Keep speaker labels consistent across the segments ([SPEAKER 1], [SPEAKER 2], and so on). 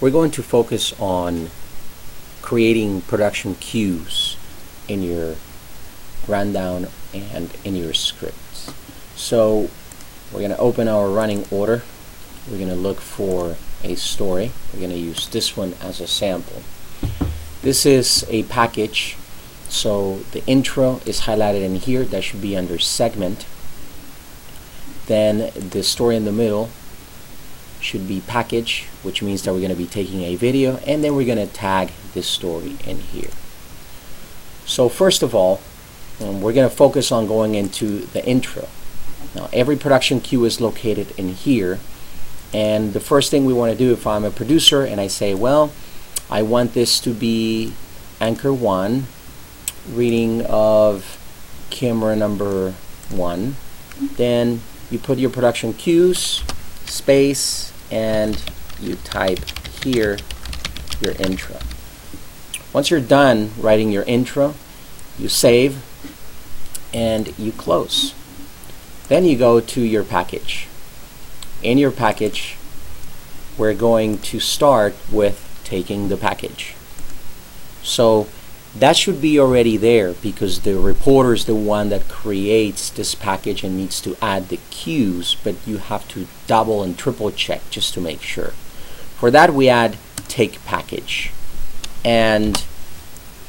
[SPEAKER 1] we're going to focus on creating production cues in your rundown and in your scripts. So we're going to open our running order. We're going to look for a story. We're going to use this one as a sample. This is a package, so the intro is highlighted in here. That should be under segment. Then the story in the middle should be package, which means that we're going to be taking a video, and then we're going to tag this story in here. So first of all, we're going to focus on going into the intro. Now every production cue is located in here, and the first thing we want to do, if I'm a producer and I say, well, I want this to be anchor 1, reading of camera number 1, then you put your production cues, space, and you type here your intro. Once you're done writing your intro, you save and you close. Then you go to your package. In your package, we're going to start with taking the package. So that should be already there because the reporter is the one that creates this package and needs to add the cues, but you have to double and triple check just to make sure. For that, we add take package, and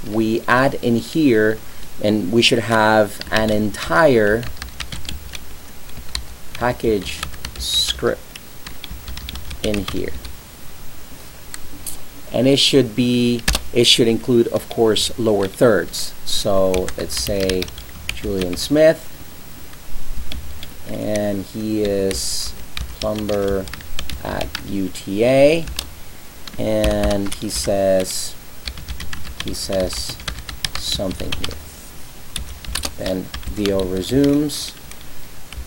[SPEAKER 1] we add in here, and we should have an entire package script in here. And it should include, of course, lower thirds. So let's say Julian Smith, and he is plumber at UTA, and he says something here. Then VO resumes,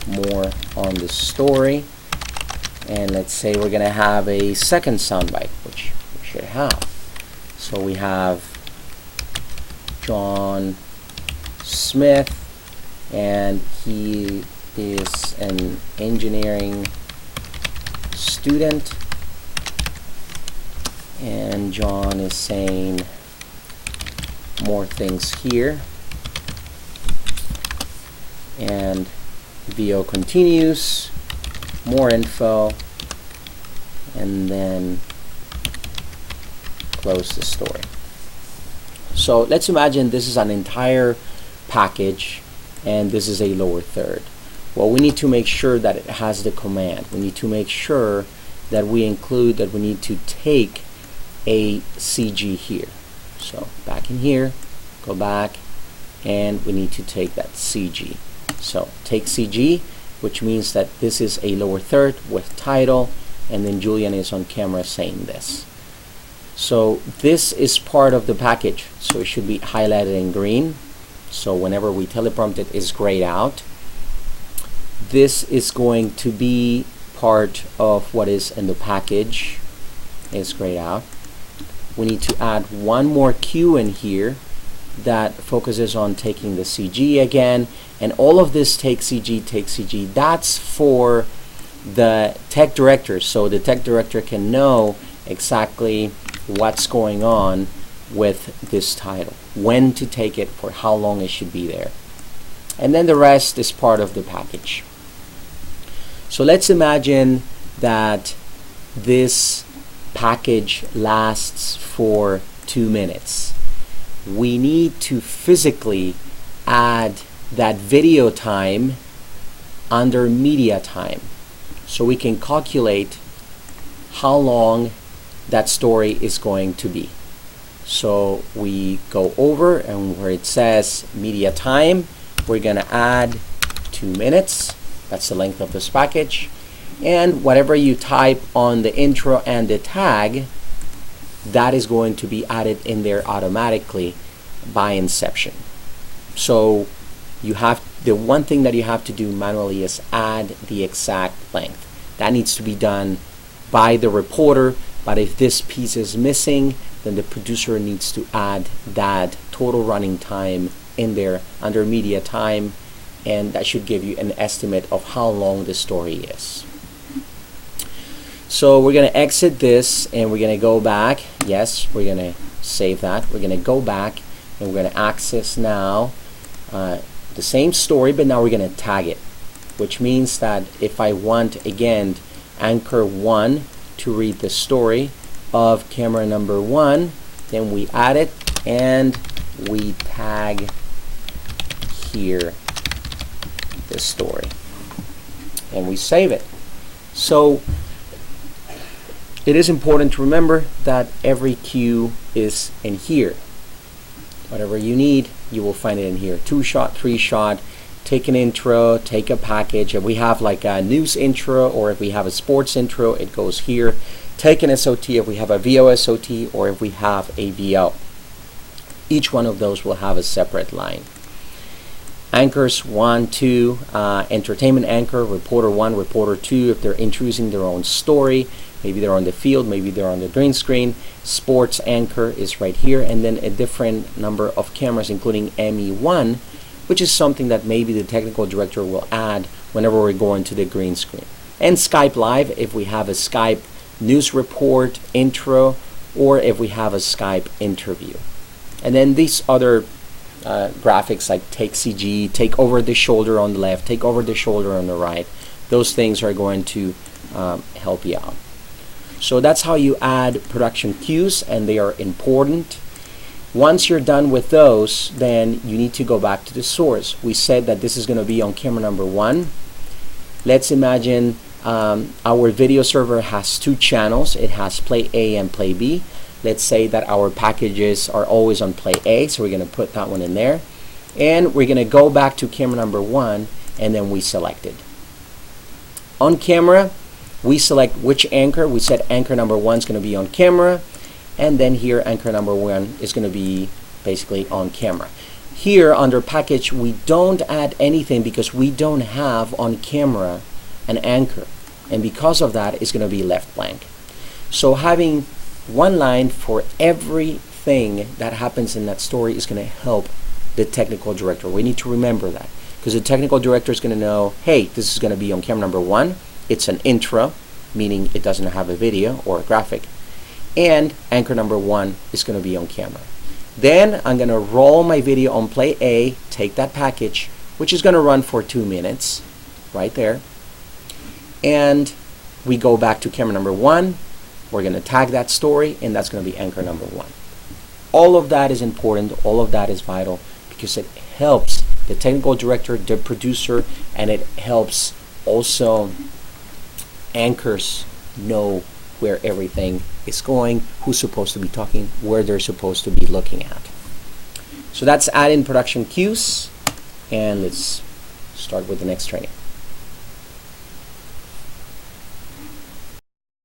[SPEAKER 1] more on the story, and let's say we're going to have a second soundbite, which we should have. So we have John Smith, and he is an engineering student, and John is saying more things here, and VO continues, more info, and then close the story. So let's imagine this is an entire package and this is a lower third. Well, we need to make sure that it has the command. We need to make sure that we include that we need to take a CG here. So back in here, go back, and we need to take that CG. So take CG, which means that this is a lower third with title, and then Julian is on camera saying this. So this is part of the package, so it should be highlighted in green. So whenever we teleprompt it, it's grayed out. This is going to be part of what is in the package. It's grayed out. We need to add one more cue in here that focuses on taking the CG again, and all of this take CG, that's for the tech director, so the tech director can know exactly what's going on with this title, when to take it, for how long it should be there, and then the rest is part of the package. So let's imagine that this package lasts for 2 minutes. We need to physically add that video time under media time, so we can calculate how long that story is going to be. So we go over, and where it says media time, we're going to add 2 minutes. That's the length of this package. And whatever you type on the intro and the tag, that is going to be added in there automatically by Inception. So you have, the one thing that you have to do manually is add the exact length. That needs to be done by the reporter, but if this piece is missing, then the producer needs to add that total running time in there under media time, and that should give you an estimate of how long the story is. So we're going to exit this and we're going to go back. Yes, we're going to save that. We're going to go back and we're going to access now the same story, but now we're going to tag it, which means that if I want, again, anchor 1 to read the story of camera number 1, then we add it and we tag here the story and we save it. So it is important to remember that every cue is in here. Whatever you need, you will find it in here. 2-shot, 3-shot, take an intro, take a package. If we have like a news intro or if we have a sports intro, it goes here. Take an SOT if we have a VO SOT or if we have a VO. Each one of those will have a separate line. Anchors 1, 2, entertainment anchor, reporter 1, reporter 2, if they're introducing their own story, maybe they're on the field, maybe they're on the green screen. Sports anchor is right here, and then a different number of cameras, including ME1, which is something that maybe the technical director will add whenever we're going to the green screen. And Skype Live, if we have a Skype news report intro, or if we have a Skype interview. And then these other graphics like take CG, take over the shoulder on the left, take over the shoulder on the right, those things are going to help you out. So that's how you add production cues, and they are important. Once you're done with those, then you need to go back to the source. We said that this is going to be on camera number 1. Let's imagine our video server has 2 channels. It has play A and play B. Let's say that our packages are always on play A, so we're going to put that one in there. And we're going to go back to camera number 1, and then we select it. On camera, we select which anchor. We said anchor number 1 is going to be on camera, and then here anchor number 1 is going to be basically on camera. Here under package, we don't add anything because we don't have on camera an anchor, and because of that, it's going to be left blank. So having one line for everything that happens in that story is going to help the technical director. We need to remember that because the technical director is going to know, hey, this is going to be on camera number 1. It's an intro, meaning it doesn't have a video or a graphic. And anchor number 1 is going to be on camera. Then I'm going to roll my video on play A, take that package, which is going to run for 2 minutes, right there. And we go back to camera number 1. We're going to tag that story, and that's going to be anchor number 1. All of that is important. All of that is vital because it helps the technical director, the producer, and it helps also anchors know where everything is going, who's supposed to be talking, where they're supposed to be looking at. So that's add in production cues, and let's start with the next training.